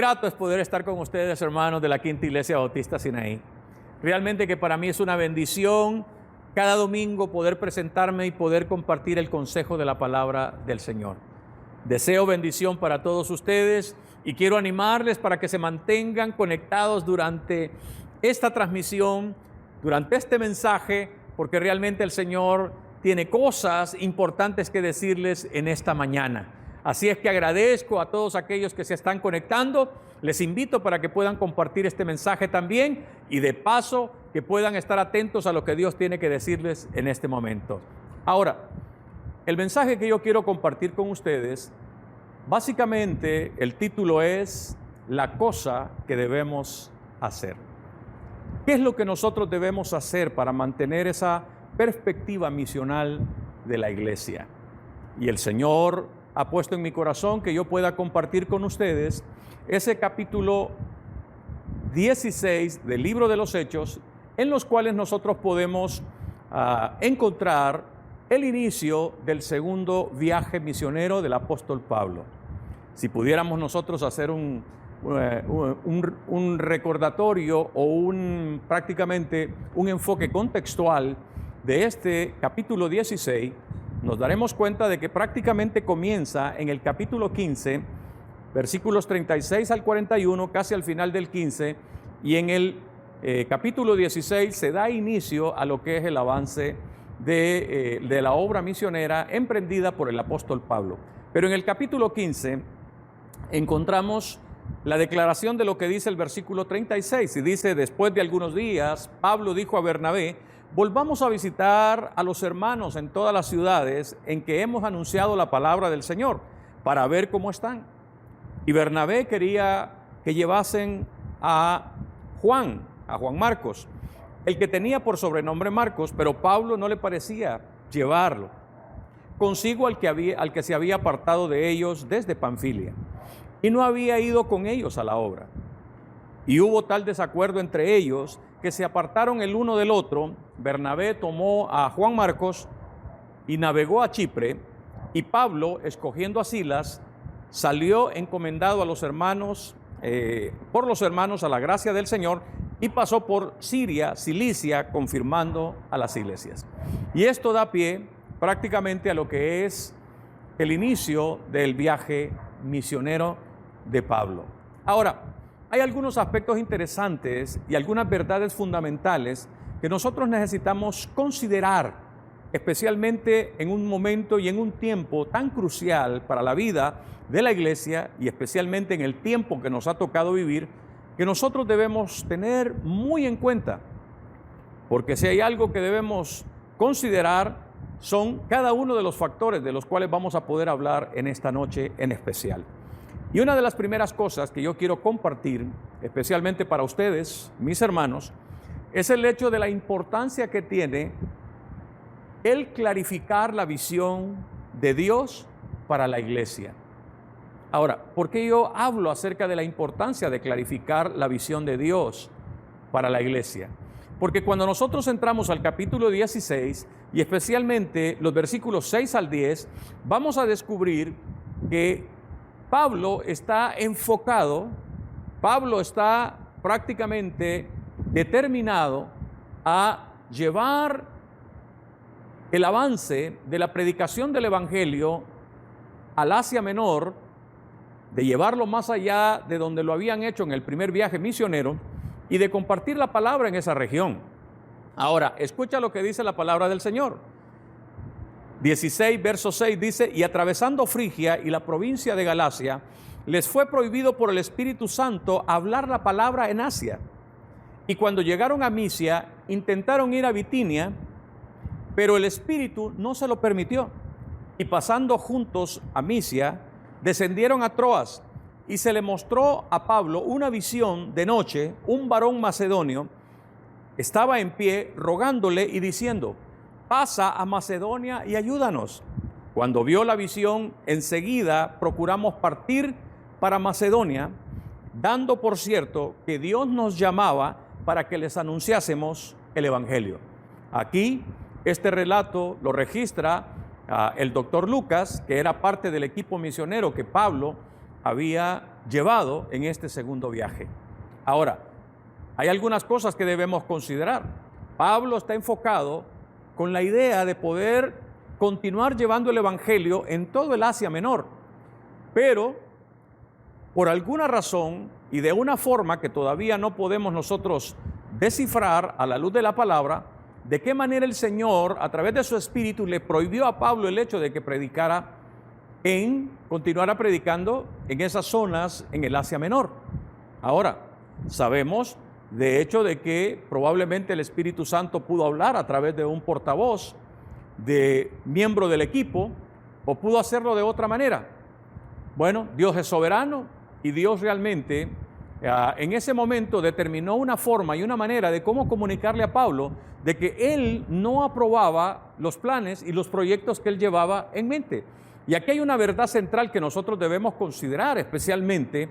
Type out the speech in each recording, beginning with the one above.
grato es poder estar con ustedes, hermanos de la Quinta Iglesia Bautista Sinaí. Realmente que para mí es una bendición cada domingo poder presentarme y poder compartir el consejo de la palabra del Señor. Deseo bendición para todos ustedes y quiero animarles para que se mantengan conectados durante esta transmisión, durante este mensaje, porque realmente el Señor tiene cosas importantes que decirles en esta mañana. Así es que agradezco a todos aquellos que se están conectando. Les invito para que puedan compartir este mensaje también y de paso que puedan estar atentos a lo que Dios tiene que decirles en este momento. Ahora, el mensaje que yo quiero compartir con ustedes, básicamente el título es La cosa que debemos hacer. ¿Qué es lo que nosotros debemos hacer para mantener esa perspectiva misional de la iglesia? Y el Señor ha puesto en mi corazón que yo pueda compartir con ustedes ese capítulo 16 del libro de los Hechos, en los cuales nosotros podemos encontrar el inicio del segundo viaje misionero del apóstol Pablo. Si pudiéramos nosotros hacer un recordatorio o prácticamente un enfoque contextual de este capítulo 16, nos daremos cuenta de que prácticamente comienza en el capítulo 15, versículos 36 al 41, casi al final del 15, y en el capítulo 16 se da inicio a lo que es el avance de la obra misionera emprendida por el apóstol Pablo. Pero en el capítulo 15 encontramos la declaración de lo que dice el versículo 36, y dice: después de algunos días, Pablo dijo a Bernabé: volvamos a visitar a los hermanos en todas las ciudades en que hemos anunciado la palabra del Señor, para ver cómo están. Y Bernabé quería que llevasen a Juan Marcos, el que tenía por sobrenombre Marcos, pero Pablo no le parecía llevarlo consigo al que se había apartado de ellos desde Panfilia, y no había ido con ellos a la obra. Y hubo tal desacuerdo entre ellos que se apartaron el uno del otro. Bernabé tomó a Juan Marcos y navegó a Chipre, y Pablo, escogiendo a Silas, salió encomendado a los hermanos, por los hermanos a la gracia del Señor, y pasó por Siria, Cilicia, confirmando a las iglesias. Y esto da pie prácticamente a lo que es el inicio del viaje misionero de Pablo. Ahora, hay algunos aspectos interesantes y algunas verdades fundamentales que nosotros necesitamos considerar, especialmente en un momento y en un tiempo tan crucial para la vida de la iglesia, y especialmente en el tiempo que nos ha tocado vivir, que nosotros debemos tener muy en cuenta. Porque si hay algo que debemos considerar, son cada uno de los factores de los cuales vamos a poder hablar en esta noche en especial. Y una de las primeras cosas que yo quiero compartir, especialmente para ustedes, mis hermanos, es el hecho de la importancia que tiene el clarificar la visión de Dios para la iglesia. Ahora, ¿por qué yo hablo acerca de la importancia de clarificar la visión de Dios para la iglesia? Porque cuando nosotros entramos al capítulo 16, y especialmente los versículos 6 al 10, vamos a descubrir que Pablo está enfocado, Pablo está prácticamente determinado a llevar el avance de la predicación del Evangelio al Asia Menor, de llevarlo más allá de donde lo habían hecho en el primer viaje misionero y de compartir la palabra en esa región. Ahora, escucha lo que dice la palabra del Señor. 16, verso 6 dice: y atravesando Frigia y la provincia de Galacia, les fue prohibido por el Espíritu Santo hablar la palabra en Asia. Y cuando llegaron a Misia, intentaron ir a Bitinia, pero el Espíritu no se lo permitió. Y pasando juntos a Misia, descendieron a Troas, y se le mostró a Pablo una visión de noche. Un varón macedonio estaba en pie rogándole y diciendo: pasa a Macedonia y ayúdanos. Cuando vio la visión, enseguida procuramos partir para Macedonia, dando por cierto que Dios nos llamaba para que les anunciásemos el Evangelio. Aquí este relato lo registra el doctor Lucas, que era parte del equipo misionero que Pablo había llevado en este segundo viaje. Ahora, hay algunas cosas que debemos considerar. Pablo está enfocado con la idea de poder continuar llevando el Evangelio en todo el Asia Menor, pero por alguna razón y de una forma que todavía no podemos nosotros descifrar a la luz de la palabra, de qué manera el Señor, a través de su Espíritu, le prohibió a Pablo el hecho de que continuara predicando en esas zonas en el Asia Menor. Ahora, sabemos de hecho de que probablemente el Espíritu Santo pudo hablar a través de un portavoz, de miembro del equipo, o pudo hacerlo de otra manera. Bueno, Dios es soberano y Dios realmente en ese momento determinó una forma y una manera de cómo comunicarle a Pablo de que él no aprobaba los planes y los proyectos que él llevaba en mente. Y aquí hay una verdad central que nosotros debemos considerar, especialmente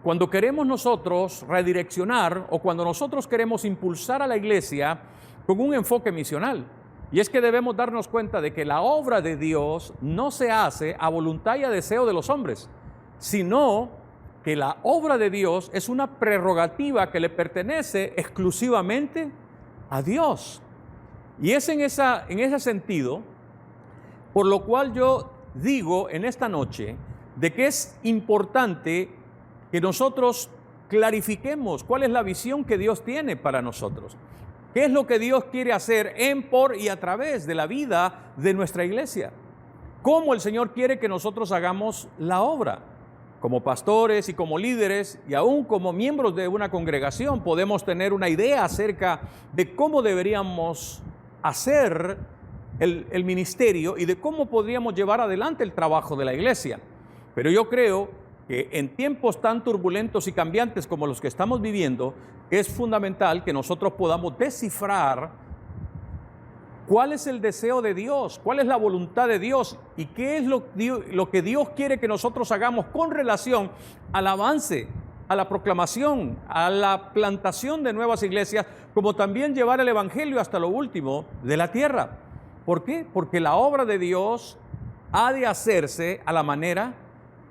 cuando queremos nosotros redireccionar o cuando nosotros queremos impulsar a la iglesia con un enfoque misional. Y es que debemos darnos cuenta de que la obra de Dios no se hace a voluntad y a deseo de los hombres, sino que la obra de Dios es una prerrogativa que le pertenece exclusivamente a Dios. Y es en ese sentido, por lo cual yo digo en esta noche, de que es importante que nosotros clarifiquemos cuál es la visión que Dios tiene para nosotros. ¿Qué es lo que Dios quiere hacer en, por y a través de la vida de nuestra iglesia? ¿Cómo el Señor quiere que nosotros hagamos la obra? Como pastores y como líderes y aún como miembros de una congregación podemos tener una idea acerca de cómo deberíamos hacer el ministerio y de cómo podríamos llevar adelante el trabajo de la iglesia. Pero yo creo que en tiempos tan turbulentos y cambiantes como los que estamos viviendo, es fundamental que nosotros podamos descifrar cuál es el deseo de Dios, cuál es la voluntad de Dios y qué es lo que Dios quiere que nosotros hagamos con relación al avance, a la proclamación, a la plantación de nuevas iglesias, como también llevar el Evangelio hasta lo último de la tierra. ¿Por qué? Porque la obra de Dios ha de hacerse a la manera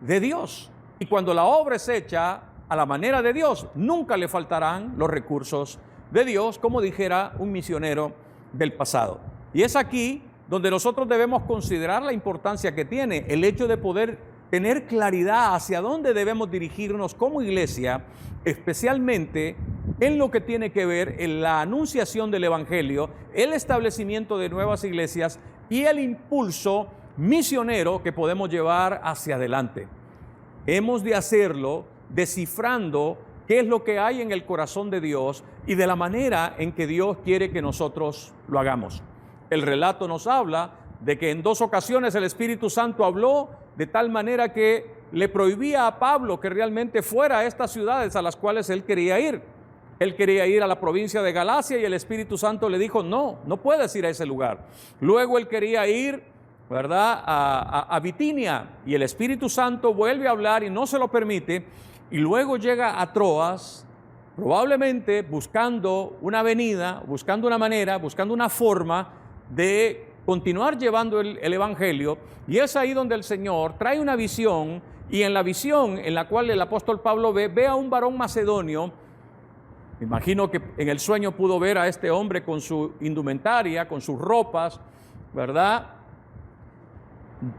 de Dios. Y cuando la obra es hecha a la manera de Dios, nunca le faltarán los recursos de Dios, como dijera un misionero del pasado. Y es aquí donde nosotros debemos considerar la importancia que tiene el hecho de poder tener claridad hacia dónde debemos dirigirnos como iglesia, especialmente en lo que tiene que ver en la anunciación del Evangelio, el establecimiento de nuevas iglesias y el impulso misionero que podemos llevar hacia adelante. Hemos de hacerlo descifrando qué es lo que hay en el corazón de Dios y de la manera en que Dios quiere que nosotros lo hagamos. El relato nos habla de que en 2 ocasiones el Espíritu Santo habló de tal manera que le prohibía a Pablo que realmente fuera a estas ciudades a las cuales él quería ir. Él quería ir a la provincia de Galacia y el Espíritu Santo le dijo, no puedes ir a ese lugar. Luego él quería ir, ¿verdad?, a Bitinia y el Espíritu Santo vuelve a hablar y no se lo permite. Y luego llega a Troas, probablemente buscando una avenida, buscando una manera, buscando una forma de continuar llevando el Evangelio. Y es ahí donde el Señor trae una visión, y en la visión en la cual el apóstol Pablo ve a un varón macedonio. Me imagino que en el sueño pudo ver a este hombre con su indumentaria, con sus ropas, ¿verdad?,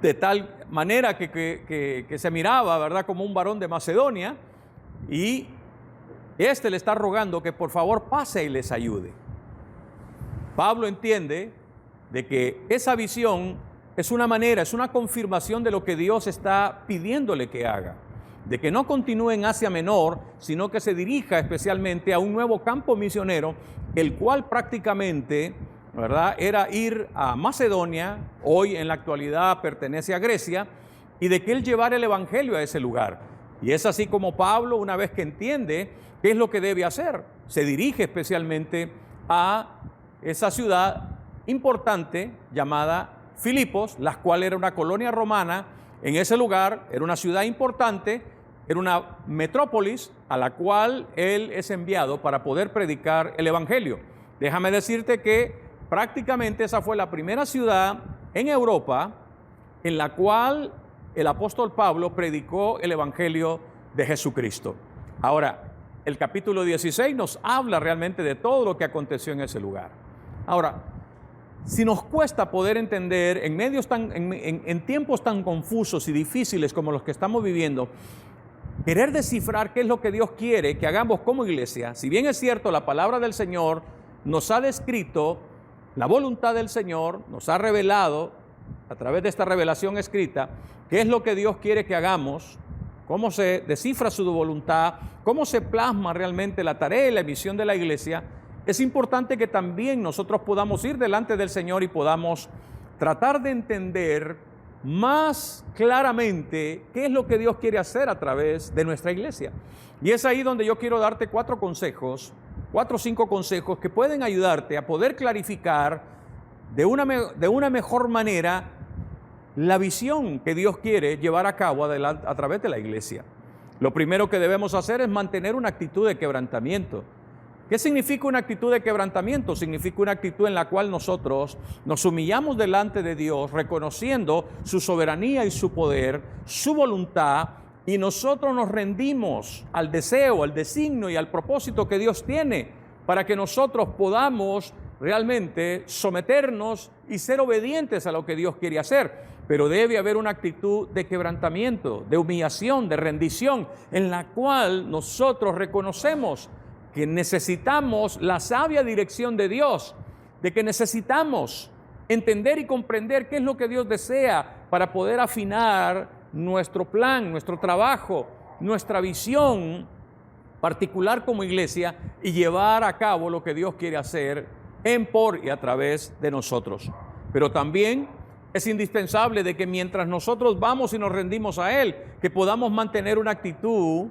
de tal manera que se miraba, ¿verdad?, como un varón de Macedonia, y este le está rogando que por favor pase y les ayude. Pablo entiende de que esa visión es una manera, es una confirmación de lo que Dios está pidiéndole que haga, de que no continúe en Asia Menor, sino que se dirija especialmente a un nuevo campo misionero, el cual prácticamente, ¿verdad?, era ir a Macedonia, hoy en la actualidad pertenece a Grecia, y de que él llevara el Evangelio a ese lugar. Y es así como Pablo, una vez que entiende qué es lo que debe hacer, se dirige especialmente a esa ciudad importante llamada Filipos, la cual era una colonia romana. En ese lugar era una ciudad importante, era una metrópolis a la cual él es enviado para poder predicar el Evangelio. Déjame decirte que prácticamente esa fue la primera ciudad en Europa en la cual el apóstol Pablo predicó el Evangelio de Jesucristo. Ahora, el capítulo 16 nos habla realmente de todo lo que aconteció en ese lugar. Ahora, si nos cuesta poder entender en tiempos tan confusos y difíciles como los que estamos viviendo, querer descifrar qué es lo que Dios quiere que hagamos como iglesia, si bien es cierto, la palabra del Señor nos ha descrito la voluntad del Señor, nos ha revelado a través de esta revelación escrita qué es lo que Dios quiere que hagamos, cómo se descifra su voluntad, cómo se plasma realmente la tarea y la misión de la iglesia. Es importante que también nosotros podamos ir delante del Señor y podamos tratar de entender más claramente qué es lo que Dios quiere hacer a través de nuestra iglesia. Y es ahí donde yo quiero darte 4 o 5 consejos que pueden ayudarte a poder clarificar de una mejor manera la visión que Dios quiere llevar a cabo a través de la iglesia. Lo primero que debemos hacer es mantener una actitud de quebrantamiento. ¿Qué significa una actitud de quebrantamiento? Significa una actitud en la cual nosotros nos humillamos delante de Dios, reconociendo su soberanía y su poder, su voluntad, y nosotros nos rendimos al deseo, al designio y al propósito que Dios tiene para que nosotros podamos realmente someternos y ser obedientes a lo que Dios quiere hacer. Pero debe haber una actitud de quebrantamiento, de humillación, de rendición, en la cual nosotros reconocemos que necesitamos la sabia dirección de Dios, de que necesitamos entender y comprender qué es lo que Dios desea para poder afinar nuestro plan, nuestro trabajo, nuestra visión particular como iglesia y llevar a cabo lo que Dios quiere hacer en, por y a través de nosotros. Pero también es indispensable de que mientras nosotros vamos y nos rendimos a Él, que podamos mantener una actitud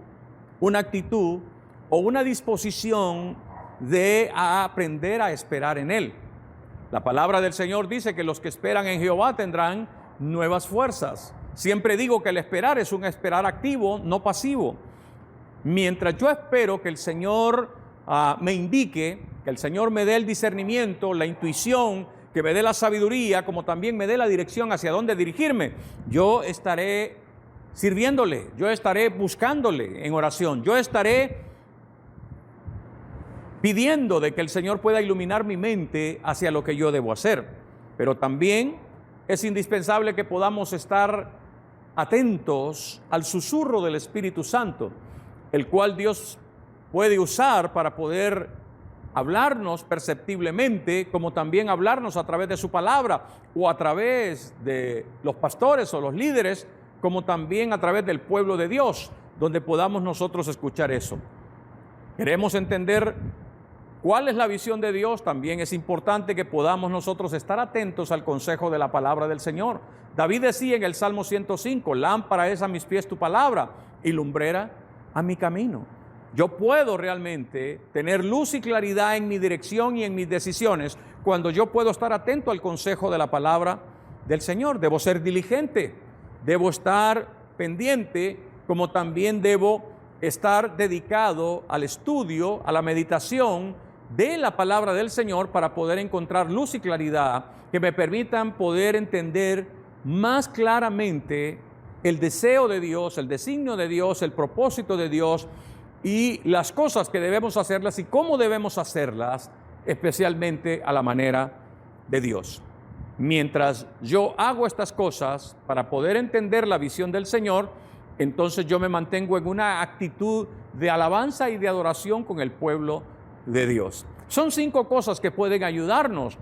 o una disposición de aprender a esperar en Él. La palabra del Señor dice que los que esperan en Jehová tendrán nuevas fuerzas. Siempre digo que el esperar es un esperar activo, no pasivo. Mientras yo espero que el Señor me indique, que el Señor me dé el discernimiento, la intuición, que me dé la sabiduría, como también me dé la dirección hacia dónde dirigirme, yo estaré sirviéndole, yo estaré buscándole en oración, yo estaré pidiendo de que el Señor pueda iluminar mi mente hacia lo que yo debo hacer. Pero también es indispensable que podamos estar atentos al susurro del Espíritu Santo, el cual Dios puede usar para poder hablarnos perceptiblemente, como también hablarnos a través de su palabra, o a través de los pastores o los líderes, como también a través del pueblo de Dios, donde podamos nosotros escuchar eso. Queremos entender cuál es la visión de Dios. También es importante que podamos nosotros estar atentos al consejo de la palabra del Señor. David decía en el Salmo 105, lámpara es a mis pies tu palabra y lumbrera a mi camino. Yo puedo realmente tener luz y claridad en mi dirección y en mis decisiones cuando yo puedo estar atento al consejo de la palabra del Señor. Debo ser diligente, debo estar pendiente, como también debo estar dedicado al estudio, a la meditación de la palabra del Señor para poder encontrar luz y claridad que me permitan poder entender más claramente el deseo de Dios, el designio de Dios, el propósito de Dios y las cosas que debemos hacerlas y cómo debemos hacerlas, especialmente a la manera de Dios. Mientras yo hago estas cosas para poder entender la visión del Señor, entonces yo me mantengo en una actitud de alabanza y de adoración con el pueblo de Dios. Son 5 cosas que pueden ayudarnos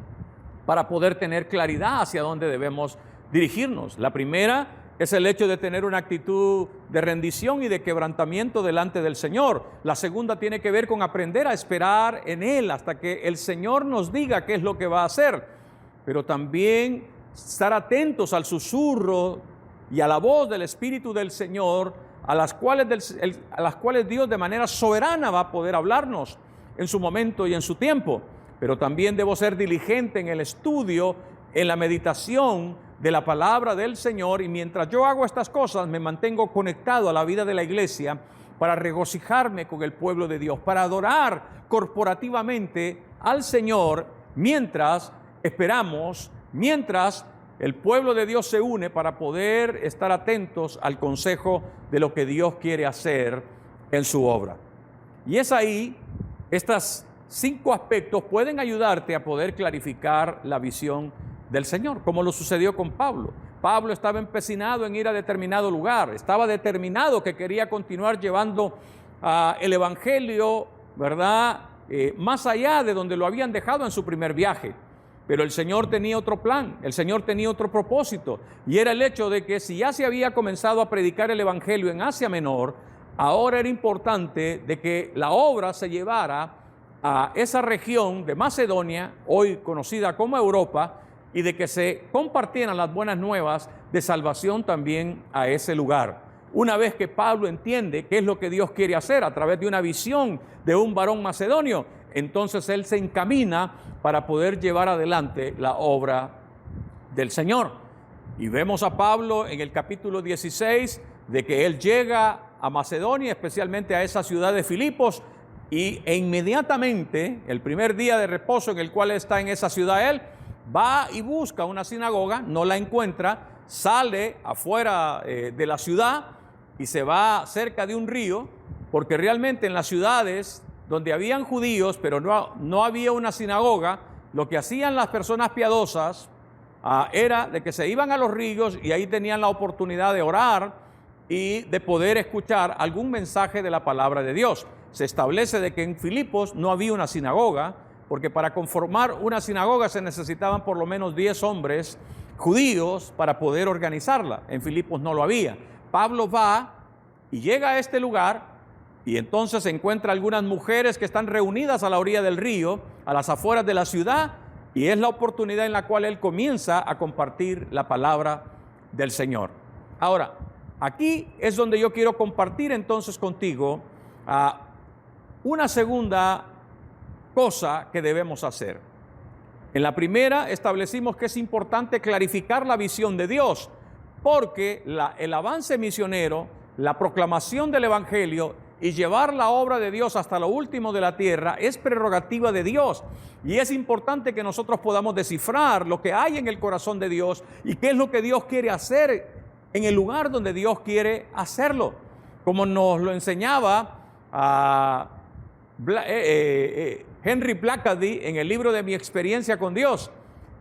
para poder tener claridad hacia dónde debemos dirigirnos. La primera es el hecho de tener una actitud de rendición y de quebrantamiento delante del Señor. La segunda tiene que ver con aprender a esperar en Él hasta que el Señor nos diga qué es lo que va a hacer. Pero también estar atentos al susurro y a la voz del Espíritu del Señor, a las cuales Dios de manera soberana va a poder hablarnos en su momento y en su tiempo. Pero también debo ser diligente en el estudio, en la meditación de la palabra del Señor, y mientras yo hago estas cosas me mantengo conectado a la vida de la iglesia para regocijarme con el pueblo de Dios, para adorar corporativamente al Señor mientras esperamos, mientras el pueblo de Dios se une para poder estar atentos al consejo de lo que Dios quiere hacer en su obra. Y es ahí, estos 5 aspectos pueden ayudarte a poder clarificar la visión del Señor, como lo sucedió con Pablo. Pablo estaba empecinado en ir a determinado lugar, estaba determinado que quería continuar llevando el Evangelio, ¿verdad?, más allá de donde lo habían dejado en su primer viaje. Pero el Señor tenía otro plan, el Señor tenía otro propósito, y era el hecho de que si ya se había comenzado a predicar el Evangelio en Asia Menor, ahora era importante de que la obra se llevara a esa región de Macedonia, hoy conocida como Europa, y de que se compartieran las buenas nuevas de salvación también a ese lugar. Una vez que Pablo entiende qué es lo que Dios quiere hacer a través de una visión de un varón macedonio, entonces él se encamina para poder llevar adelante la obra del Señor. Y vemos a Pablo en el capítulo 16 de que él llega a Macedonia, especialmente a esa ciudad de Filipos, e inmediatamente, el primer día de reposo en el cual está en esa ciudad, él va y busca una sinagoga, no la encuentra, sale afuera de la ciudad y se va cerca de un río, porque realmente en las ciudades donde habían judíos, pero no había una sinagoga, lo que hacían las personas piadosas era de que se iban a los ríos y ahí tenían la oportunidad de orar y de poder escuchar algún mensaje de la palabra de Dios. Se establece de que en Filipos no había una sinagoga, porque para conformar una sinagoga se necesitaban por lo menos 10 hombres judíos para poder organizarla. En Filipos no lo había. Pablo va y llega a este lugar y entonces encuentra algunas mujeres que están reunidas a la orilla del río, a las afueras de la ciudad, y es la oportunidad en la cual él comienza a compartir la palabra del Señor. Ahora, aquí es donde yo quiero compartir entonces contigo una segunda cosa que debemos hacer. En la primera establecimos que es importante clarificar la visión de Dios, porque el avance misionero, la proclamación del Evangelio y llevar la obra de Dios hasta lo último de la tierra es prerrogativa de Dios. Y es importante que nosotros podamos descifrar lo que hay en el corazón de Dios y qué es lo que Dios quiere hacer en el lugar donde Dios quiere hacerlo. Como nos lo enseñaba Henry Blackaby en el libro de Mi experiencia con Dios,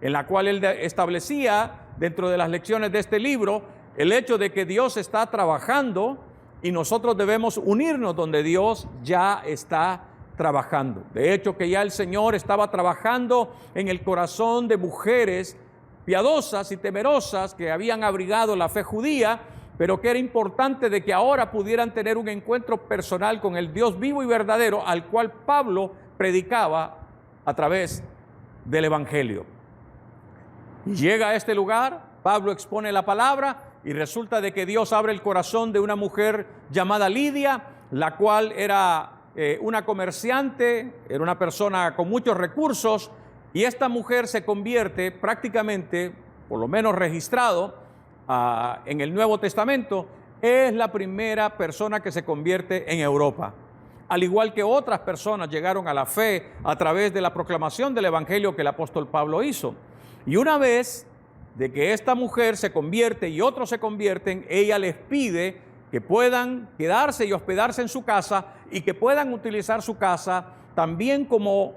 en la cual él establecía dentro de las lecciones de este libro el hecho de que Dios está trabajando y nosotros debemos unirnos donde Dios ya está trabajando. De hecho, que ya el Señor estaba trabajando en el corazón de mujeres piadosas y temerosas que habían abrigado la fe judía, pero que era importante de que ahora pudieran tener un encuentro personal con el Dios vivo y verdadero al cual Pablo predicaba a través del Evangelio. Y llega a este lugar, Pablo expone la palabra y resulta de que Dios abre el corazón de una mujer llamada Lidia, la cual era una comerciante, era una persona con muchos recursos, y esta mujer se convierte prácticamente, por lo menos registrado en el Nuevo Testamento, es la primera persona que se convierte en Europa. Al igual que otras personas llegaron a la fe a través de la proclamación del Evangelio que el apóstol Pablo hizo. Y una vez de que esta mujer se convierte y otros se convierten, ella les pide que puedan quedarse y hospedarse en su casa y que puedan utilizar su casa también como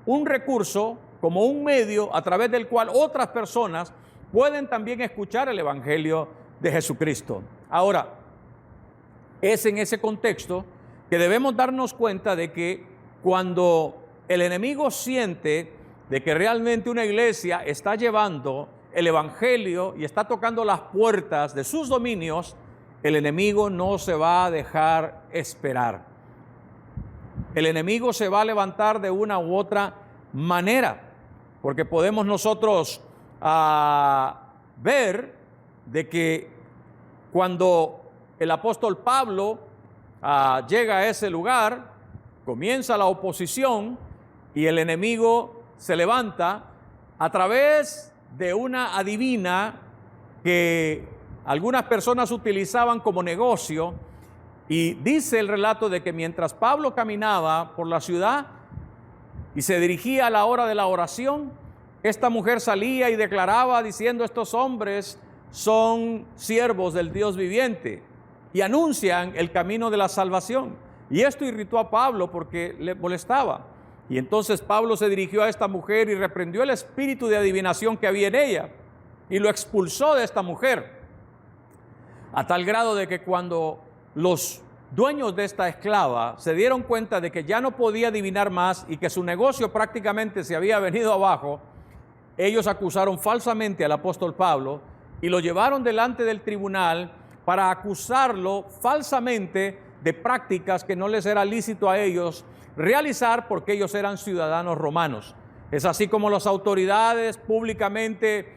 un recurso, como un medio a través del cual otras personas pueden también escuchar el Evangelio de Jesucristo. Ahora, es en ese contexto que debemos darnos cuenta de que cuando el enemigo siente de que realmente una iglesia está llevando el Evangelio y está tocando las puertas de sus dominios, el enemigo no se va a dejar esperar. El enemigo se va a levantar de una u otra manera, porque podemos nosotros ver de que cuando el apóstol Pablo llega a ese lugar, comienza la oposición y el enemigo se levanta a través de una adivina que algunas personas utilizaban como negocio, y dice el relato de que mientras Pablo caminaba por la ciudad y se dirigía a la hora de la oración, esta mujer salía y declaraba diciendo: estos hombres son siervos del Dios viviente y anuncian el camino de la salvación. Y esto irritó a Pablo porque le molestaba. Y entonces Pablo se dirigió a esta mujer y reprendió el espíritu de adivinación que había en ella y lo expulsó de esta mujer, a tal grado de que cuando los dueños de esta esclava se dieron cuenta de que ya no podía adivinar más y que su negocio prácticamente se había venido abajo, ellos acusaron falsamente al apóstol Pablo y lo llevaron delante del tribunal para acusarlo falsamente de prácticas que no les era lícito a ellos realizar porque ellos eran ciudadanos romanos. Es así como las autoridades públicamente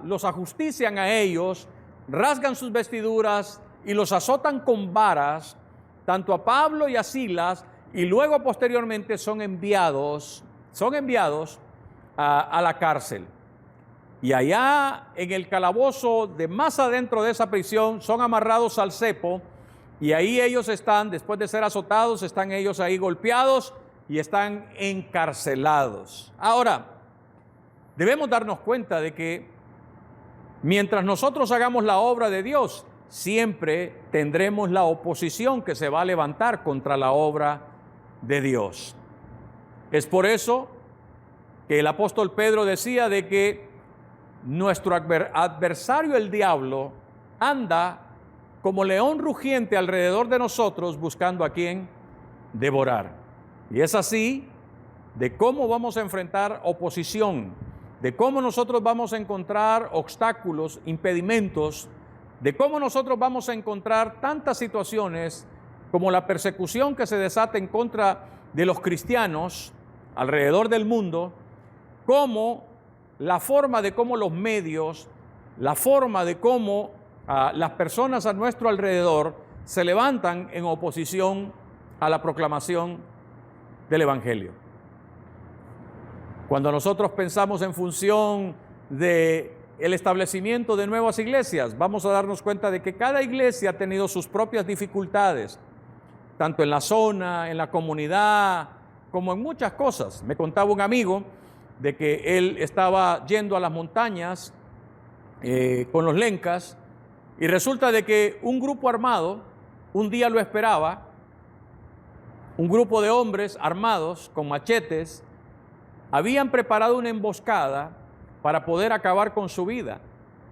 los ajustician a ellos, rasgan sus vestiduras y los azotan con varas, tanto a Pablo y a Silas, y luego posteriormente son enviados a la cárcel. Y allá en el calabozo de más adentro de esa prisión son amarrados al cepo, y ahí ellos están, después de ser azotados, están ellos ahí golpeados y están encarcelados. Ahora, debemos darnos cuenta de que mientras nosotros hagamos la obra de Dios, siempre tendremos la oposición que se va a levantar contra la obra de Dios. Es por eso que el apóstol Pedro decía de que nuestro adversario, el diablo, anda como león rugiente alrededor de nosotros buscando a quien devorar. Y es así de cómo vamos a enfrentar oposición, de cómo nosotros vamos a encontrar obstáculos, impedimentos, de cómo nosotros vamos a encontrar tantas situaciones como la persecución que se desata en contra de los cristianos alrededor del mundo, como la forma de cómo los medios, la forma de cómo las personas a nuestro alrededor se levantan en oposición a la proclamación del Evangelio. Cuando nosotros pensamos en función de el establecimiento de nuevas iglesias, vamos a darnos cuenta de que cada iglesia ha tenido sus propias dificultades, tanto en la zona, en la comunidad, como en muchas cosas. Me contaba un amigo de que él estaba yendo a las montañas con los lencas, y resulta de que un grupo armado un día lo esperaba, un grupo de hombres armados con machetes, habían preparado una emboscada para poder acabar con su vida.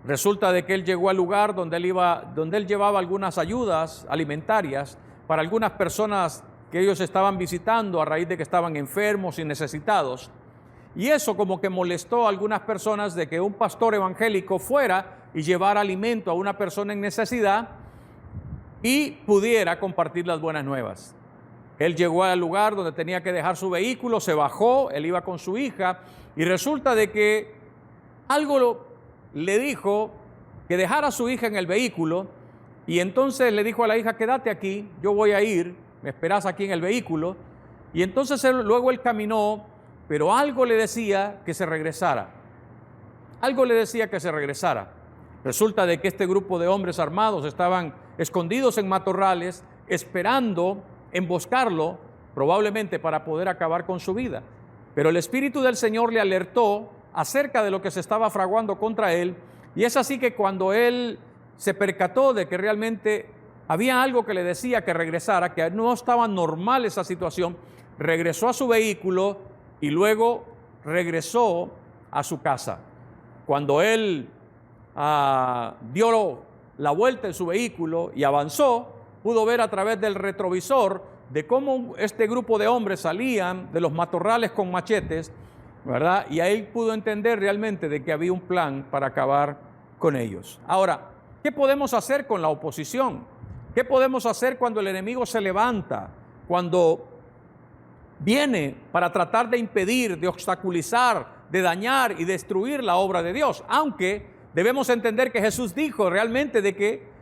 Resulta de que él llegó al lugar donde él llevaba algunas ayudas alimentarias para algunas personas que ellos estaban visitando a raíz de que estaban enfermos y necesitados. Y eso como que molestó a algunas personas de que un pastor evangélico fuera y llevara alimento a una persona en necesidad y pudiera compartir las buenas nuevas. Él llegó al lugar donde tenía que dejar su vehículo, se bajó, él iba con su hija, y resulta de que algo le dijo que dejara a su hija en el vehículo, y entonces le dijo a la hija: quédate aquí, yo voy a ir, me esperas aquí en el vehículo. Y entonces luego él caminó, pero algo le decía que se regresara. Algo le decía que se regresara. Resulta de que este grupo de hombres armados estaban escondidos en matorrales, esperando emboscarlo, probablemente para poder acabar con su vida. Pero el Espíritu del Señor le alertó acerca de lo que se estaba fraguando contra él, y es así que cuando él se percató de que realmente había algo que le decía que regresara, que no estaba normal esa situación, regresó a su vehículo y luego regresó a su casa. Cuando él dio la vuelta en su vehículo y avanzó, pudo ver a través del retrovisor de cómo este grupo de hombres salían de los matorrales con machetes, ¿verdad? Y ahí pudo entender realmente de que había un plan para acabar con ellos. Ahora, ¿qué podemos hacer con la oposición? ¿Qué podemos hacer cuando el enemigo se levanta? Cuando viene para tratar de impedir, de obstaculizar, de dañar y destruir la obra de Dios. Aunque debemos entender que Jesús dijo realmente de que,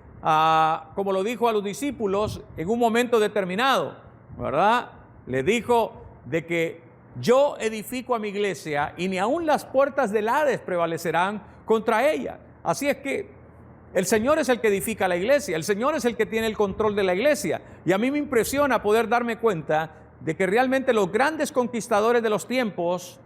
como lo dijo a los discípulos en un momento determinado, ¿verdad? Le dijo de que yo edifico a mi iglesia y ni aun las puertas del Hades prevalecerán contra ella. Así es que el Señor es el que edifica la iglesia, el Señor es el que tiene el control de la iglesia. Y a mí me impresiona poder darme cuenta de que realmente los grandes conquistadores de los tiempos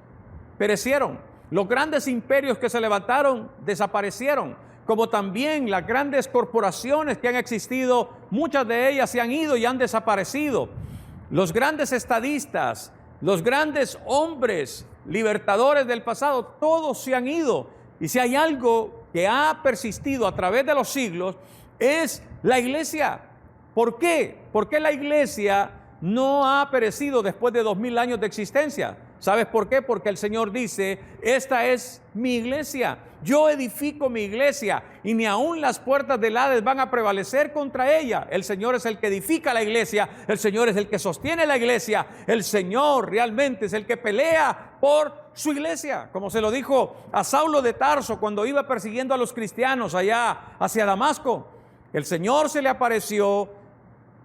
perecieron. Los grandes imperios que se levantaron desaparecieron, como también las grandes corporaciones que han existido, muchas de ellas se han ido y han desaparecido. Los grandes estadistas, los grandes hombres libertadores del pasado, todos se han ido. Y si hay algo que ha persistido a través de los siglos, es la iglesia. ¿Por qué? ¿Por qué la iglesia no ha perecido después de 2000 años de existencia? ¿Sabes por qué? Porque el Señor dice, esta es mi iglesia, yo edifico mi iglesia y ni aun las puertas del Hades van a prevalecer contra ella. El Señor es el que edifica la iglesia, el Señor es el que sostiene la iglesia, el Señor realmente es el que pelea por su iglesia, como se lo dijo a Saulo de Tarso cuando iba persiguiendo a los cristianos allá hacia Damasco. El Señor se le apareció,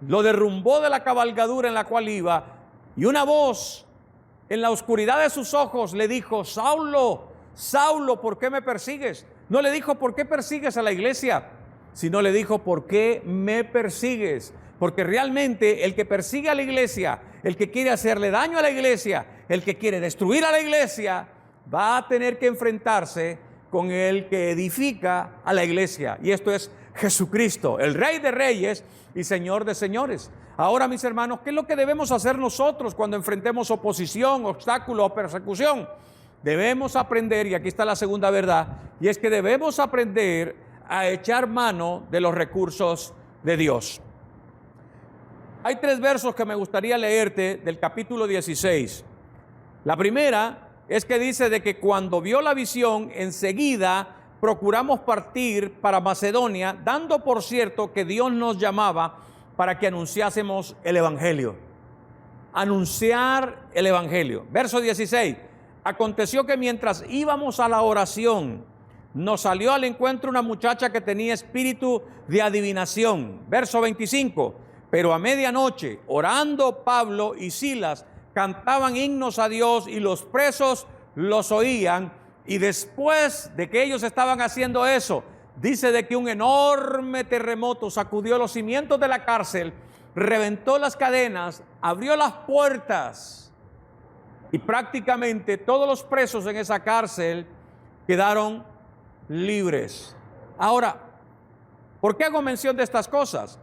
lo derrumbó de la cabalgadura en la cual iba y una voz en la oscuridad de sus ojos le dijo, Saulo, Saulo, ¿por qué me persigues? No le dijo, ¿por qué persigues a la iglesia? Sino le dijo, ¿por qué me persigues? Porque realmente el que persigue a la iglesia, el que quiere hacerle daño a la iglesia, el que quiere destruir a la iglesia, va a tener que enfrentarse con el que edifica a la iglesia. Y esto es Jesucristo, el Rey de Reyes y Señor de Señores. Ahora, mis hermanos, ¿qué es lo que debemos hacer nosotros cuando enfrentemos oposición, obstáculo o persecución? Debemos aprender, y aquí está la segunda verdad, y es que debemos aprender a echar mano de los recursos de Dios. Hay 3 versos que me gustaría leerte del capítulo 16. La primera es que dice de que cuando vio la visión, enseguida procuramos partir para Macedonia, dando por cierto que Dios nos llamaba para que anunciásemos el Evangelio. Anunciar el Evangelio. Verso 16. Aconteció que mientras íbamos a la oración, nos salió al encuentro una muchacha que tenía espíritu de adivinación. Verso 25. Pero a medianoche, orando Pablo y Silas, cantaban himnos a Dios y los presos los oían. Y después de que ellos estaban haciendo eso, dice de que un enorme terremoto sacudió los cimientos de la cárcel, reventó las cadenas, abrió las puertas y prácticamente todos los presos en esa cárcel quedaron libres. Ahora, ¿por qué hago mención de estas cosas?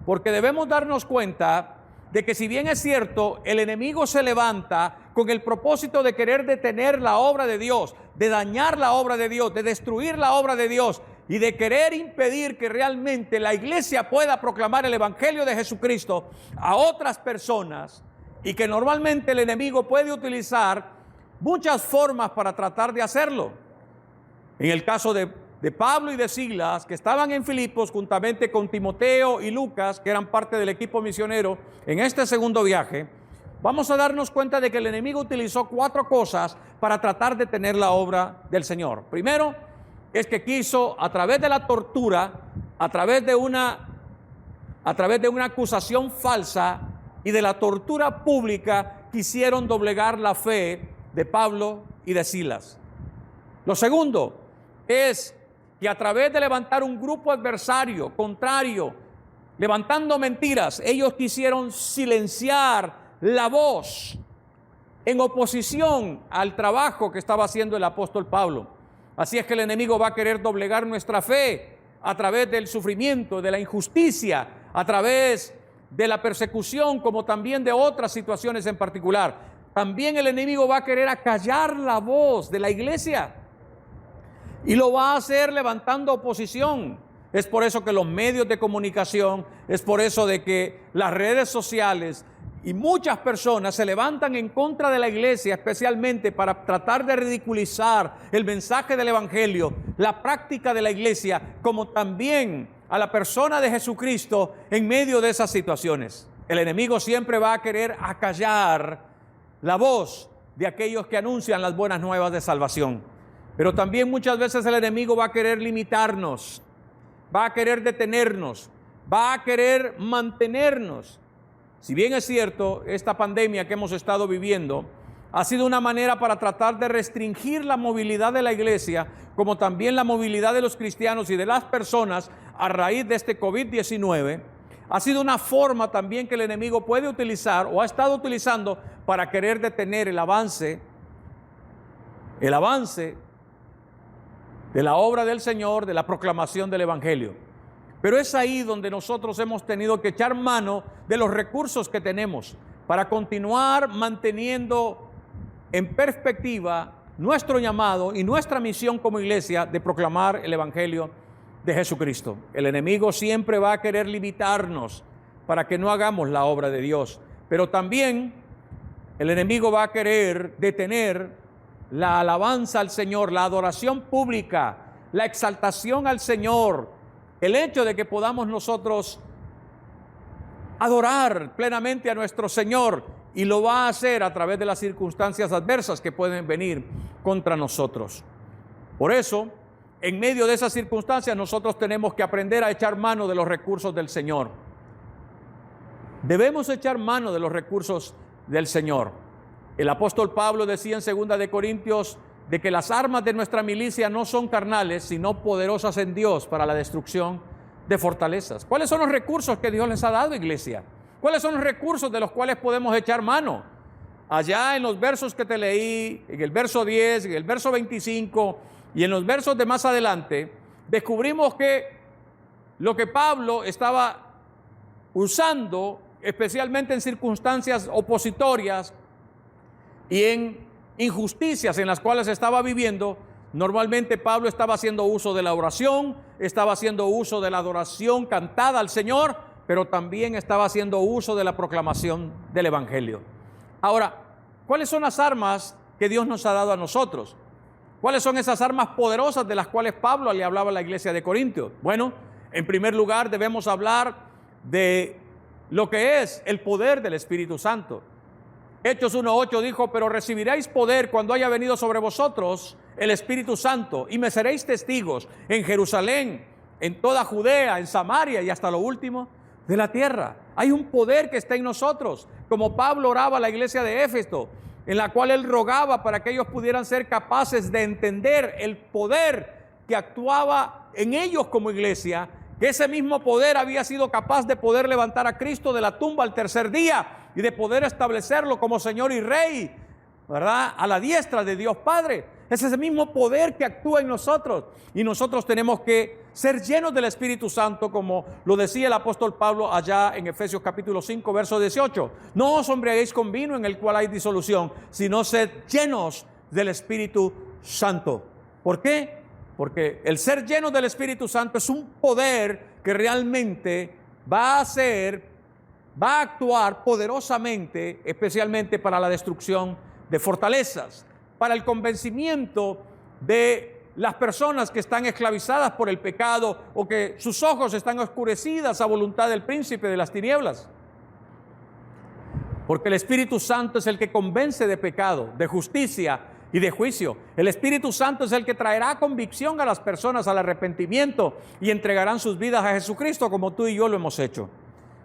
Porque debemos darnos cuenta de que si bien es cierto, el enemigo se levanta con el propósito de querer detener la obra de Dios, de dañar la obra de Dios, de destruir la obra de Dios y de querer impedir que realmente la iglesia pueda proclamar el Evangelio de Jesucristo a otras personas, y que normalmente el enemigo puede utilizar muchas formas para tratar de hacerlo. En el caso de Pablo y de Silas, que estaban en Filipos juntamente con Timoteo y Lucas, que eran parte del equipo misionero en este segundo viaje, vamos a darnos cuenta de que el enemigo utilizó 4 cosas para tratar de detener la obra del Señor. Primero, es que quiso, a través de la tortura, a través de una acusación falsa y de la tortura pública, quisieron doblegar la fe de Pablo y de Silas. Lo segundo es que a través de levantar un grupo adversario, contrario, levantando mentiras, ellos quisieron silenciar la voz en oposición al trabajo que estaba haciendo el apóstol Pablo. Así es que el enemigo va a querer doblegar nuestra fe a través del sufrimiento, de la injusticia, a través de la persecución, como también de otras situaciones en particular. También el enemigo va a querer acallar la voz de la iglesia y lo va a hacer levantando oposición. Es por eso que los medios de comunicación, es por eso de que las redes sociales y muchas personas se levantan en contra de la iglesia, especialmente para tratar de ridiculizar el mensaje del Evangelio, la práctica de la iglesia, como también a la persona de Jesucristo en medio de esas situaciones. El enemigo siempre va a querer acallar la voz de aquellos que anuncian las buenas nuevas de salvación. Pero también muchas veces el enemigo va a querer limitarnos, va a querer detenernos, va a querer mantenernos. Si bien es cierto, esta pandemia que hemos estado viviendo ha sido una manera para tratar de restringir la movilidad de la iglesia, como también la movilidad de los cristianos y de las personas a raíz de este COVID-19, ha sido una forma también que el enemigo puede utilizar o ha estado utilizando para querer detener el avance el avance de la obra del Señor, de la proclamación del Evangelio. Pero es ahí donde nosotros hemos tenido que echar mano de los recursos que tenemos para continuar manteniendo en perspectiva nuestro llamado y nuestra misión como iglesia de proclamar el Evangelio de Jesucristo. El enemigo siempre va a querer limitarnos para que no hagamos la obra de Dios, pero también el enemigo va a querer detener la alabanza al Señor, la adoración pública, la exaltación al Señor, el hecho de que podamos nosotros adorar plenamente a nuestro Señor, y lo va a hacer a través de las circunstancias adversas que pueden venir contra nosotros. Por eso, en medio de esas circunstancias, nosotros tenemos que aprender a echar mano de los recursos del Señor. Debemos echar mano de los recursos del Señor. El apóstol Pablo decía en 2 de Corintios de que las armas de nuestra milicia no son carnales, sino poderosas en Dios para la destrucción de fortalezas. ¿Cuáles son los recursos que Dios les ha dado, iglesia? ¿Cuáles son los recursos de los cuales podemos echar mano? Allá en los versos que te leí, en el verso 10, en el verso 25 y en los versos de más adelante, descubrimos que lo que Pablo estaba usando, especialmente en circunstancias opositorias y en injusticias en las cuales estaba viviendo, normalmente Pablo estaba haciendo uso de la oración, estaba haciendo uso de la adoración cantada al Señor, pero también estaba haciendo uso de la proclamación del Evangelio. Ahora, ¿cuáles son las armas que Dios nos ha dado a nosotros? ¿Cuáles son esas armas poderosas de las cuales Pablo le hablaba a la iglesia de Corintios? Bueno, en primer lugar debemos hablar de lo que es el poder del Espíritu Santo. Hechos 1:8 dijo: pero recibiréis poder cuando haya venido sobre vosotros el Espíritu Santo, y me seréis testigos en Jerusalén, en toda Judea, en Samaria y hasta lo último de la tierra. Hay un poder que está en nosotros, como Pablo oraba a la iglesia de Éfeso, en la cual él rogaba para que ellos pudieran ser capaces de entender el poder que actuaba en ellos como iglesia, que ese mismo poder había sido capaz de poder levantar a Cristo de la tumba al tercer día y de poder establecerlo como Señor y Rey, ¿verdad?, a la diestra de Dios Padre. Es ese mismo poder que actúa en nosotros, y nosotros tenemos que ser llenos del Espíritu Santo, como lo decía el apóstol Pablo allá en Efesios capítulo 5, verso 18. No os embriaguéis con vino en el cual hay disolución, sino sed llenos del Espíritu Santo. ¿Por qué? Porque el ser llenos del Espíritu Santo es un poder que realmente va a actuar poderosamente, especialmente para la destrucción de fortalezas, para el convencimiento de las personas que están esclavizadas por el pecado o que sus ojos están oscurecidas a voluntad del príncipe de las tinieblas. Porque el Espíritu Santo es el que convence de pecado, de justicia y de juicio. El Espíritu Santo es el que traerá convicción a las personas al arrepentimiento y entregarán sus vidas a Jesucristo, como tú y yo lo hemos hecho.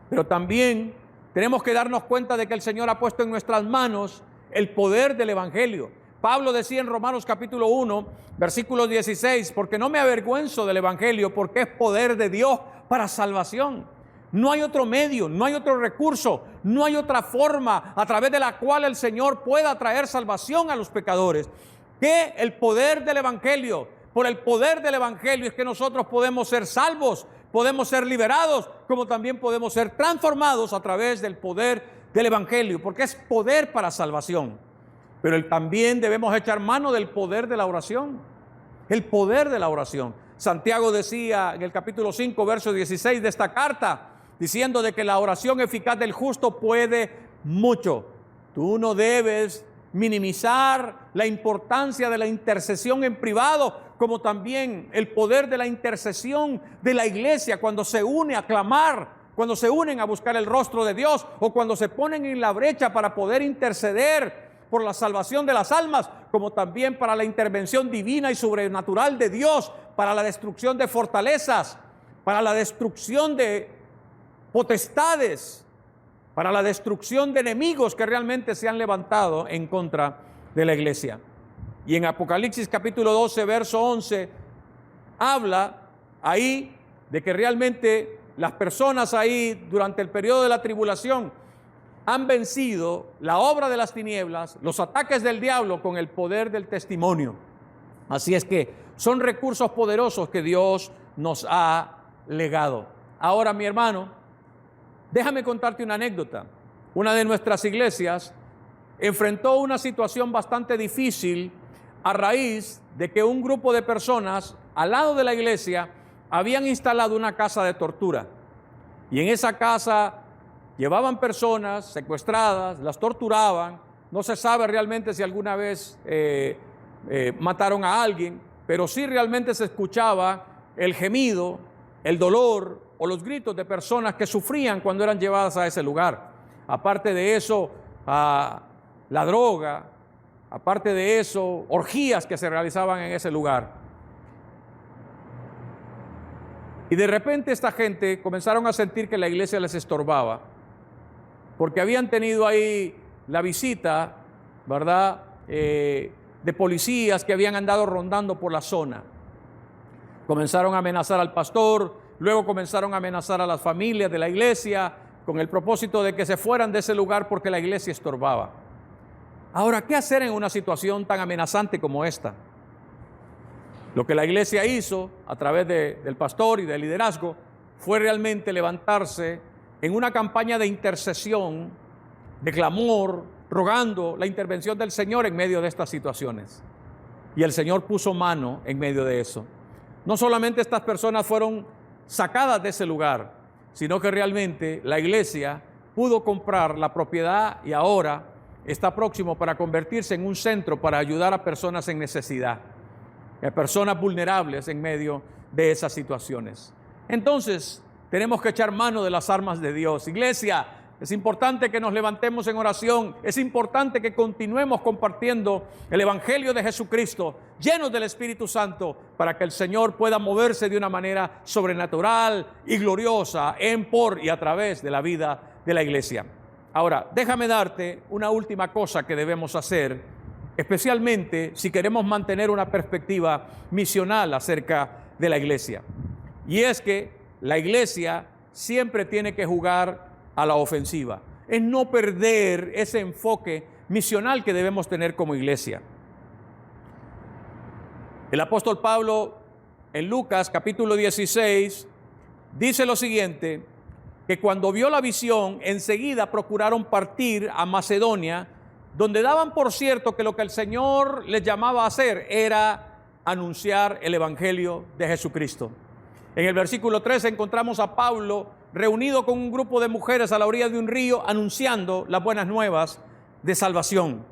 Pero también tenemos que darnos cuenta de que el Señor ha puesto en nuestras manos el poder del Evangelio. Pablo decía en Romanos capítulo 1, versículo 16, porque no me avergüenzo del Evangelio, porque es poder de Dios para salvación. No hay otro medio, no hay otro recurso, no hay otra forma a través de la cual el Señor pueda traer salvación a los pecadores que el poder del Evangelio. Por el poder del Evangelio es que nosotros podemos ser salvos, podemos ser liberados, como también podemos ser transformados a través del poder del Evangelio, porque es poder para salvación. Pero también debemos echar mano del poder de la oración, el poder de la oración. Santiago decía en el capítulo 5, verso 16 de esta carta, diciendo de que la oración eficaz del justo puede mucho. Tú no debes minimizar la importancia de la intercesión en privado, como también el poder de la intercesión de la iglesia cuando se une a clamar, cuando se unen a buscar el rostro de Dios, o cuando se ponen en la brecha para poder interceder por la salvación de las almas, como también para la intervención divina y sobrenatural de Dios, para la destrucción de fortalezas, para la destrucción de potestades, para la destrucción de enemigos que realmente se han levantado en contra de la iglesia. Y en Apocalipsis capítulo 12, verso 11, habla ahí de que realmente las personas ahí durante el periodo de la tribulación han vencido la obra de las tinieblas, los ataques del diablo con el poder del testimonio. Así es que son recursos poderosos que Dios nos ha legado. Ahora, mi hermano, déjame contarte una anécdota. Una de nuestras iglesias enfrentó una situación bastante difícil a raíz de que un grupo de personas al lado de la iglesia habían instalado una casa de tortura. Y en esa casa llevaban personas secuestradas, las torturaban. No se sabe realmente si alguna vez mataron a alguien, pero sí realmente se escuchaba el gemido, el dolor o los gritos de personas que sufrían cuando eran llevadas a ese lugar. Aparte de eso, la droga, aparte de eso, orgías que se realizaban en ese lugar. Y de repente esta gente comenzaron a sentir que la iglesia les estorbaba, porque habían tenido ahí la visita, ¿verdad?, de policías que habían andado rondando por la zona. Comenzaron a amenazar al pastor, luego comenzaron a amenazar a las familias de la iglesia con el propósito de que se fueran de ese lugar porque la iglesia estorbaba. Ahora, ¿qué hacer en una situación tan amenazante como esta? Lo que la iglesia hizo a través del pastor y del liderazgo fue realmente levantarse en una campaña de intercesión, de clamor, rogando la intervención del Señor en medio de estas situaciones. Y el Señor puso mano en medio de eso. No solamente estas personas fueron sacadas de ese lugar, sino que realmente la iglesia pudo comprar la propiedad y ahora está próximo para convertirse en un centro para ayudar a personas en necesidad, a personas vulnerables en medio de esas situaciones. Entonces, tenemos que echar mano de las armas de Dios. Iglesia, es importante que nos levantemos en oración, es importante que continuemos compartiendo el Evangelio de Jesucristo, llenos del Espíritu Santo, para que el Señor pueda moverse de una manera sobrenatural y gloriosa en, por y a través de la vida de la iglesia. Ahora, déjame darte una última cosa que debemos hacer, especialmente si queremos mantener una perspectiva misional acerca de la iglesia. Y es que la iglesia siempre tiene que jugar a la ofensiva, es no perder ese enfoque misional que debemos tener como iglesia. El apóstol Pablo en Lucas capítulo 16 dice lo siguiente, que cuando vio la visión enseguida procuraron partir a Macedonia, donde daban por cierto que lo que el Señor les llamaba a hacer era anunciar el Evangelio de Jesucristo. En el versículo 13 encontramos a Pablo reunido con un grupo de mujeres a la orilla de un río anunciando las buenas nuevas de salvación.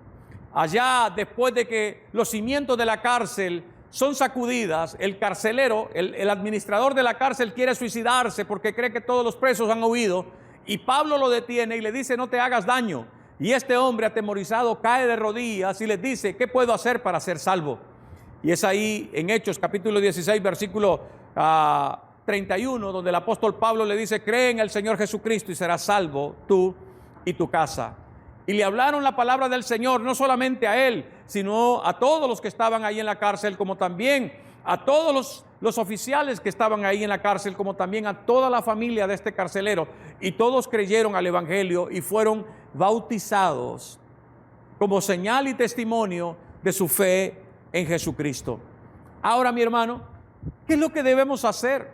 Allá, después de que los cimientos de la cárcel son sacudidas, el carcelero, el administrador de la cárcel quiere suicidarse porque cree que todos los presos han huido, y Pablo lo detiene y le dice: no te hagas daño. Y este hombre atemorizado cae de rodillas y les dice: ¿qué puedo hacer para ser salvo? Y es ahí en Hechos capítulo 16 versículo 31 donde el apóstol Pablo le dice: cree en el Señor Jesucristo y serás salvo tú y tu casa. Y le hablaron la palabra del Señor no solamente a él, sino a todos los que estaban ahí en la cárcel, como también a todos los oficiales que estaban ahí en la cárcel, como también a toda la familia de este carcelero. Y todos creyeron al Evangelio y fueron bautizados como señal y testimonio de su fe en Jesucristo. Ahora, mi hermano, ¿qué es lo que debemos hacer?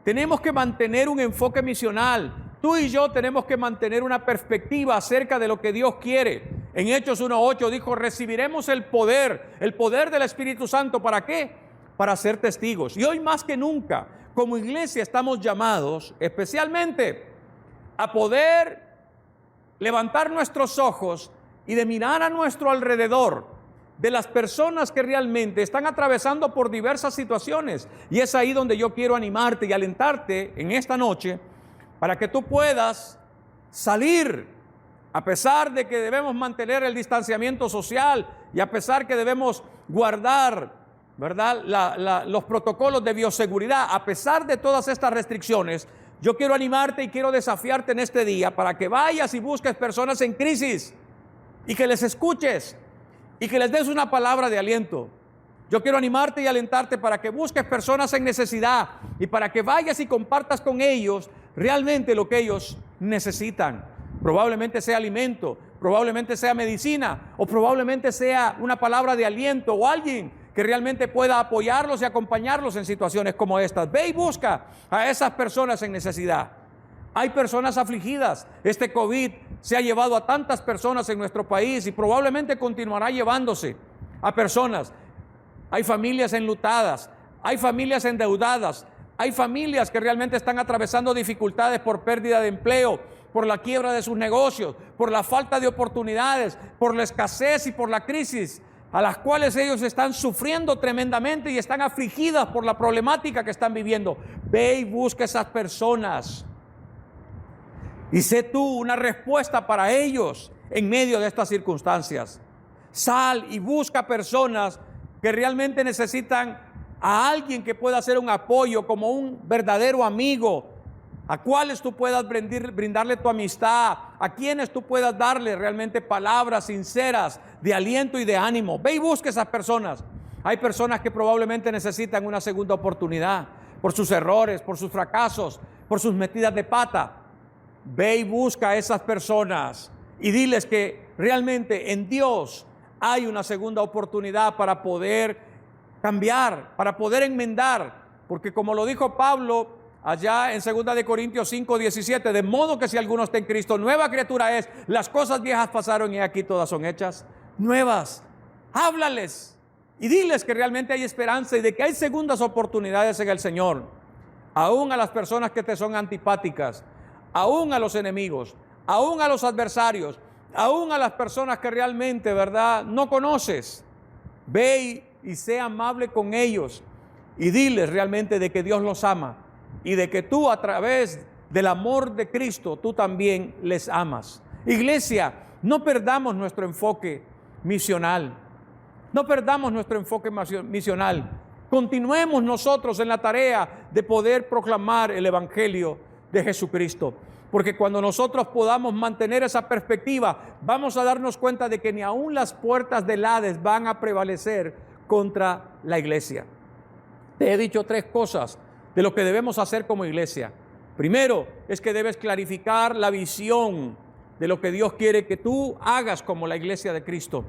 Tenemos que mantener un enfoque misional. Tú y yo tenemos que mantener una perspectiva acerca de lo que Dios quiere. En Hechos 1:8 dijo: recibiremos el poder del Espíritu Santo. ¿Para qué? Para ser testigos. Y hoy más que nunca, como iglesia, estamos llamados especialmente a poder levantar nuestros ojos y de mirar a nuestro alrededor de las personas que realmente están atravesando por diversas situaciones. Y es ahí donde yo quiero animarte y alentarte en esta noche para que tú puedas salir, a pesar de que debemos mantener el distanciamiento social y a pesar que debemos guardar, ¿verdad?, los protocolos de bioseguridad. A pesar de todas estas restricciones, yo quiero animarte y quiero desafiarte en este día para que vayas y busques personas en crisis y que les escuches y que les des una palabra de aliento. Yo quiero animarte y alentarte para que busques personas en necesidad y para que vayas y compartas con ellos realmente lo que ellos necesitan. Probablemente sea alimento, probablemente sea medicina, o probablemente sea una palabra de aliento o alguien que realmente pueda apoyarlos y acompañarlos en situaciones como estas. Ve y busca a esas personas en necesidad. Hay personas afligidas. Este COVID se ha llevado a tantas personas en nuestro país y probablemente continuará llevándose a personas. Hay familias enlutadas, hay familias endeudadas, hay familias que realmente están atravesando dificultades por pérdida de empleo, por la quiebra de sus negocios, por la falta de oportunidades, por la escasez y por la crisis, a las cuales ellos están sufriendo tremendamente y están afligidas por la problemática que están viviendo. Ve y busca a esas personas y sé tú una respuesta para ellos en medio de estas circunstancias. Sal y busca personas que realmente necesitan a alguien que pueda hacer un apoyo como un verdadero amigo, a cuales tú puedas brindarle tu amistad, a quienes tú puedas darle realmente palabras sinceras de aliento y de ánimo. Ve y busca esas personas. Hay personas que probablemente necesitan una segunda oportunidad por sus errores, por sus fracasos, por sus metidas de pata. Ve y busca a esas personas y diles que realmente en Dios hay una segunda oportunidad para poder cambiar, para poder enmendar, porque como lo dijo Pablo allá en 2 de Corintios 5:17, de modo que si alguno está en Cristo, nueva criatura es, las cosas viejas pasaron y aquí todas son hechas nuevas. Háblales y diles que realmente hay esperanza y de que hay segundas oportunidades en el Señor, aún a las personas que te son antipáticas, aún a los enemigos, aún a los adversarios, aún a las personas que realmente, ¿verdad?, no conoces. Ve y sé amable con ellos y diles realmente de que Dios los ama y de que tú a través del amor de Cristo tú también les amas. Iglesia, no perdamos nuestro enfoque misional. No perdamos nuestro enfoque misional. Continuemos nosotros en la tarea de poder proclamar el Evangelio de Jesucristo. Porque cuando nosotros podamos mantener esa perspectiva, vamos a darnos cuenta de que ni aún las puertas del Hades van a prevalecer contra la iglesia. Te he dicho 3 cosas de lo que debemos hacer como iglesia. Primero, es que debes clarificar la visión de lo que Dios quiere que tú hagas como la iglesia de Cristo.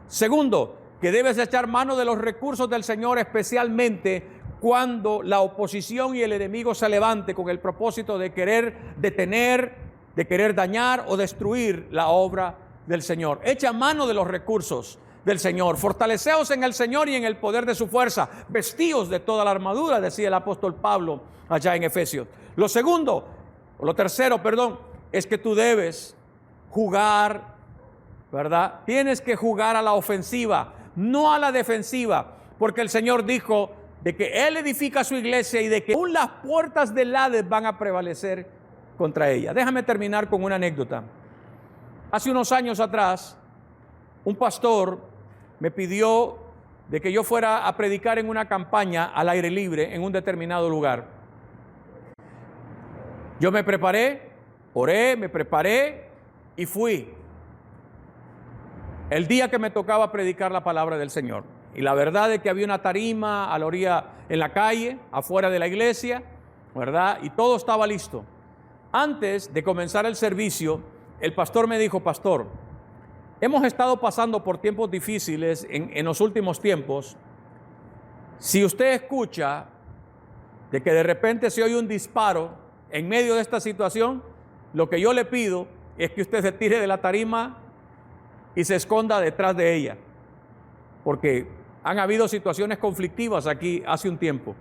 Segundo, que debes echar mano de los recursos del Señor, especialmente cuando la oposición y el enemigo se levante con el propósito de querer detener, de querer dañar o destruir la obra del Señor. Echa mano de los recursos del Señor. Fortaleceos en el Señor y en el poder de su fuerza. Vestíos de toda la armadura, decía el apóstol Pablo allá en Efesios. Lo tercero, es que tú debes jugar, ¿verdad? Tienes que jugar a la ofensiva, no a la defensiva, porque el Señor dijo de que Él edifica su iglesia y de que aún las puertas del Hades van a prevalecer contra ella. Déjame terminar con una anécdota. Hace unos años atrás, un pastor me pidió de que yo fuera a predicar en una campaña al aire libre en un determinado lugar. Yo me preparé, oré, y fui. El día que me tocaba predicar la palabra del Señor. Y la verdad es que había una tarima a la orilla en la calle, afuera de la iglesia, ¿verdad? Y todo estaba listo. Antes de comenzar el servicio, el pastor me dijo: pastor, hemos estado pasando por tiempos difíciles en los últimos tiempos. Si usted escucha de que de repente se oye un disparo en medio de esta situación, lo que yo le pido es que usted se tire de la tarima y se esconda detrás de ella, porque han habido situaciones conflictivas aquí hace un tiempo.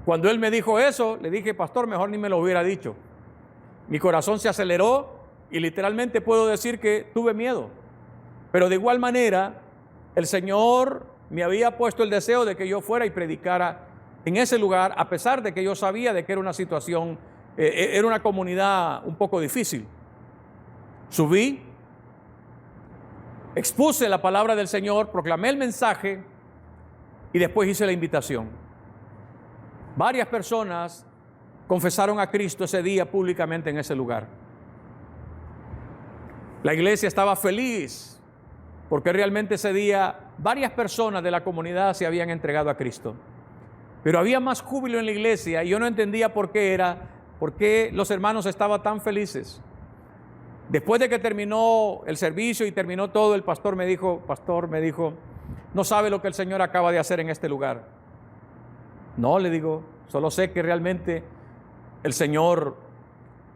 Cuando él me dijo eso, le dije: pastor, mejor ni me lo hubiera dicho. Mi corazón se aceleró y literalmente puedo decir que tuve miedo. Pero de igual manera, el Señor me había puesto el deseo de que yo fuera y predicara en ese lugar, a pesar de que yo sabía de que era una situación, era una comunidad un poco difícil. Subí, expuse la palabra del Señor, proclamé el mensaje y después hice la invitación. Varias personas confesaron a Cristo ese día públicamente en ese lugar. La iglesia estaba feliz porque realmente ese día varias personas de la comunidad se habían entregado a Cristo. Pero había más júbilo en la iglesia y yo no entendía por qué los hermanos estaban tan felices. Después de que terminó el servicio y terminó todo, el pastor me dijo, no sabe lo que el Señor acaba de hacer en este lugar. No, le digo, solo sé que realmente el Señor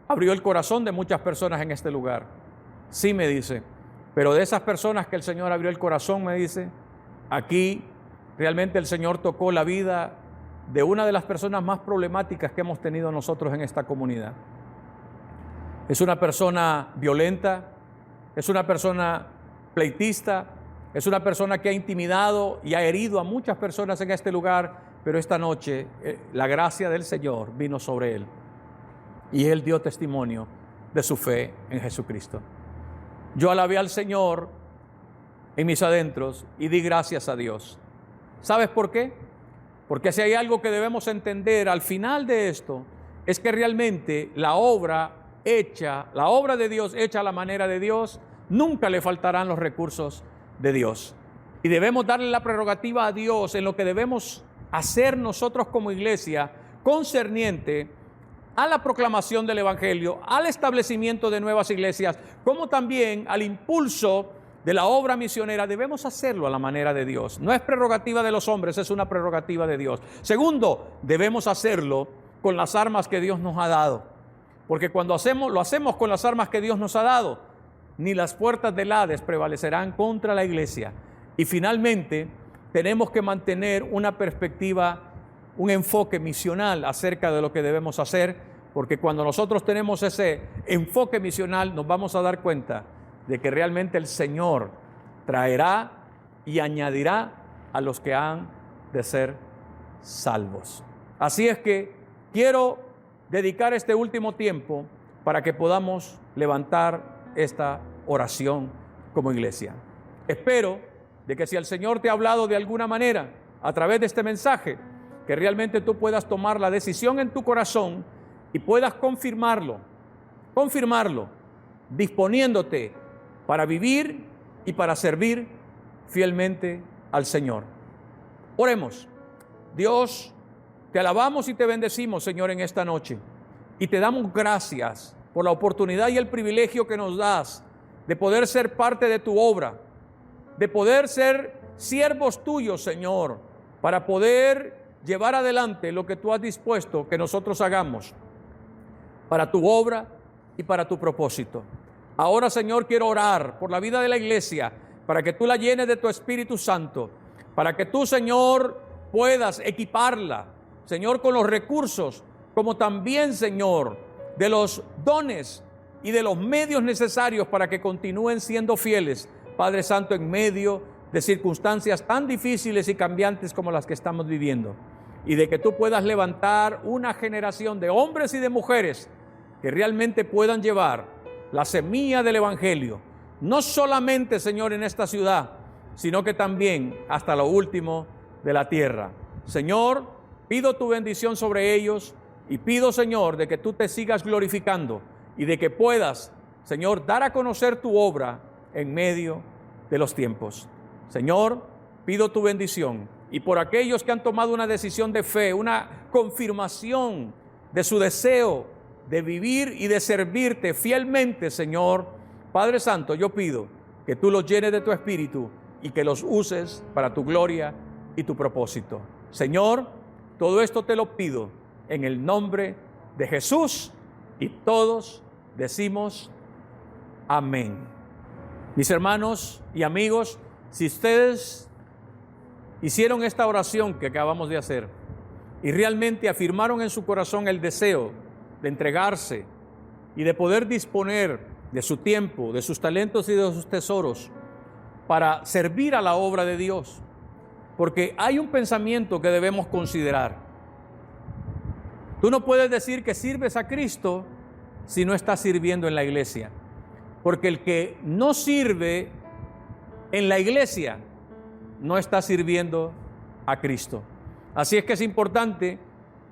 abrió el corazón de muchas personas en este lugar. Sí, me dice, pero de esas personas que el Señor abrió el corazón, me dice, aquí realmente el Señor tocó la vida de una de las personas más problemáticas que hemos tenido nosotros en esta comunidad. Es una persona violenta, es una persona pleitista, es una persona que ha intimidado y ha herido a muchas personas en este lugar, pero esta noche la gracia del Señor vino sobre él y él dio testimonio de su fe en Jesucristo. Yo alabé al Señor en mis adentros y di gracias a Dios. ¿Sabes por qué? Porque si hay algo que debemos entender al final de esto, es que realmente la obra de Dios hecha a la manera de Dios, nunca le faltarán los recursos de Dios. Y debemos darle la prerrogativa a Dios en lo que debemos hacer nosotros como iglesia concerniente a la proclamación del Evangelio, al establecimiento de nuevas iglesias, como también al impulso de la obra misionera. Debemos hacerlo a la manera de Dios. No es prerrogativa de los hombres, es una prerrogativa de Dios. Segundo, debemos hacerlo con las armas que Dios nos ha dado. Porque cuando lo hacemos con las armas que Dios nos ha dado, ni las puertas del Hades prevalecerán contra la iglesia. Y finalmente, tenemos que mantener una perspectiva, un enfoque misional acerca de lo que debemos hacer, porque cuando nosotros tenemos ese enfoque misional, nos vamos a dar cuenta de que realmente el Señor traerá y añadirá a los que han de ser salvos. Así es que quiero dedicar este último tiempo para que podamos levantar esta oración como iglesia. Espero de que si el Señor te ha hablado de alguna manera a través de este mensaje, que realmente tú puedas tomar la decisión en tu corazón y puedas confirmarlo, disponiéndote para vivir y para servir fielmente al Señor. Oremos. Dios, te alabamos y te bendecimos, Señor, en esta noche. Y te damos gracias por la oportunidad y el privilegio que nos das de poder ser parte de tu obra, de poder ser siervos tuyos, Señor, para poder llevar adelante lo que tú has dispuesto que nosotros hagamos para tu obra y para tu propósito. Ahora, Señor, quiero orar por la vida de la iglesia, para que tú la llenes de tu Espíritu Santo, para que tú, Señor, puedas equiparla, Señor, con los recursos, como también, Señor, de los dones y de los medios necesarios para que continúen siendo fieles, Padre Santo, en medio de circunstancias tan difíciles y cambiantes como las que estamos viviendo. Y de que tú puedas levantar una generación de hombres y de mujeres que realmente puedan llevar la semilla del Evangelio, no solamente, Señor, en esta ciudad, sino que también hasta lo último de la tierra. Señor, pido tu bendición sobre ellos y pido, Señor, de que tú te sigas glorificando y de que puedas, Señor, dar a conocer tu obra en medio de los tiempos. Señor, pido tu bendición y por aquellos que han tomado una decisión de fe, una confirmación de su deseo de vivir y de servirte fielmente, Señor, Padre Santo, yo pido que tú los llenes de tu Espíritu y que los uses para tu gloria y tu propósito. Señor, todo esto te lo pido en el nombre de Jesús y todos decimos amén. Mis hermanos y amigos, si ustedes hicieron esta oración que acabamos de hacer y realmente afirmaron en su corazón el deseo de entregarse y de poder disponer de su tiempo, de sus talentos y de sus tesoros para servir a la obra de Dios, porque hay un pensamiento que debemos considerar. Tú no puedes decir que sirves a Cristo si no estás sirviendo en la iglesia, porque el que no sirve en la iglesia no está sirviendo a Cristo. Así es que es importante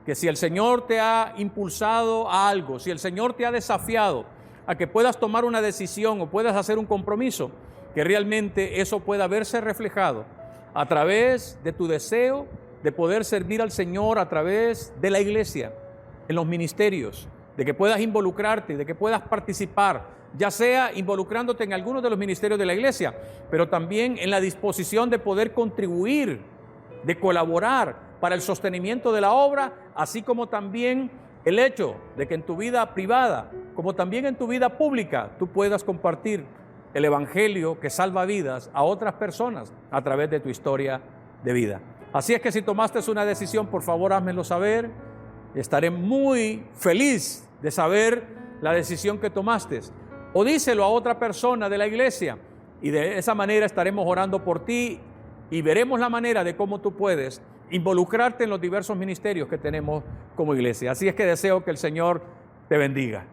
que si el Señor te ha impulsado a algo, si el Señor te ha desafiado a que puedas tomar una decisión o puedas hacer un compromiso, que realmente eso pueda verse reflejado a través de tu deseo de poder servir al Señor a través de la iglesia, en los ministerios, de que puedas involucrarte, de que puedas participar, ya sea involucrándote en algunos de los ministerios de la iglesia, pero también en la disposición de poder contribuir, de colaborar para el sostenimiento de la obra, así como también el hecho de que en tu vida privada, como también en tu vida pública, tú puedas compartir el evangelio que salva vidas a otras personas a través de tu historia de vida. Así es que si tomaste una decisión, por favor, házmelo saber. Estaré muy feliz de saber la decisión que tomaste. O díselo a otra persona de la iglesia y de esa manera estaremos orando por ti y veremos la manera de cómo tú puedes involucrarte en los diversos ministerios que tenemos como iglesia. Así es que deseo que el Señor te bendiga.